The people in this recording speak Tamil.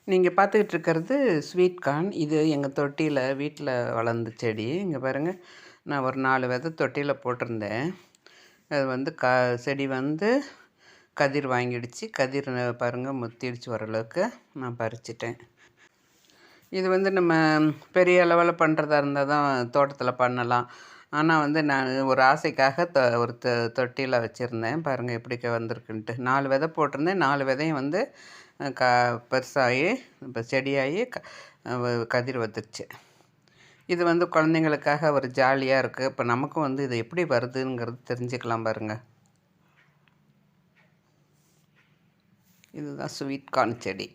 நீங்க பார்த்துக்கிட்டு இருக்கிறது ஸ்வீட் கார்ன். இது எங்க தொட்டியில வீட்ல வளர்ந்த செடி. இங்க பாருங்க, நான் ஒரு 4 விதை தொட்டியில போட்டிருந்தேன். அது வந்து செடி வந்து கதிர் வாங்கிடுச்சு. கதிர் பாருங்க முத்திடுச்சு ஓரளவுக்கு. நான் பறிச்சுட்டேன். இது வந்து நம்ம பெரிய அளவில் பண்ணுறதா இருந்தால் தான் தோட்டத்தில் பண்ணலாம். ஆனால் வந்து நான் ஒரு ஆசைக்காக ஒரு தொட்டியில் வச்சுருந்தேன். பாருங்கள் எப்படி வந்திருக்குன்ட்டு. 4 விதை போட்டிருந்தேன். 4 விதையும் வந்து க பெருசாகி இப்போ செடியாகி கதிர் வந்துருச்சு. இது வந்து குழந்தைங்களுக்காக ஒரு ஜாலியாக இருக்குது. இப்போ நமக்கும் வந்து இது எப்படி வருதுங்கிறது தெரிஞ்சுக்கலாம் பாருங்கள். இதுதான் ஸ்வீட் கார்ன் செடி.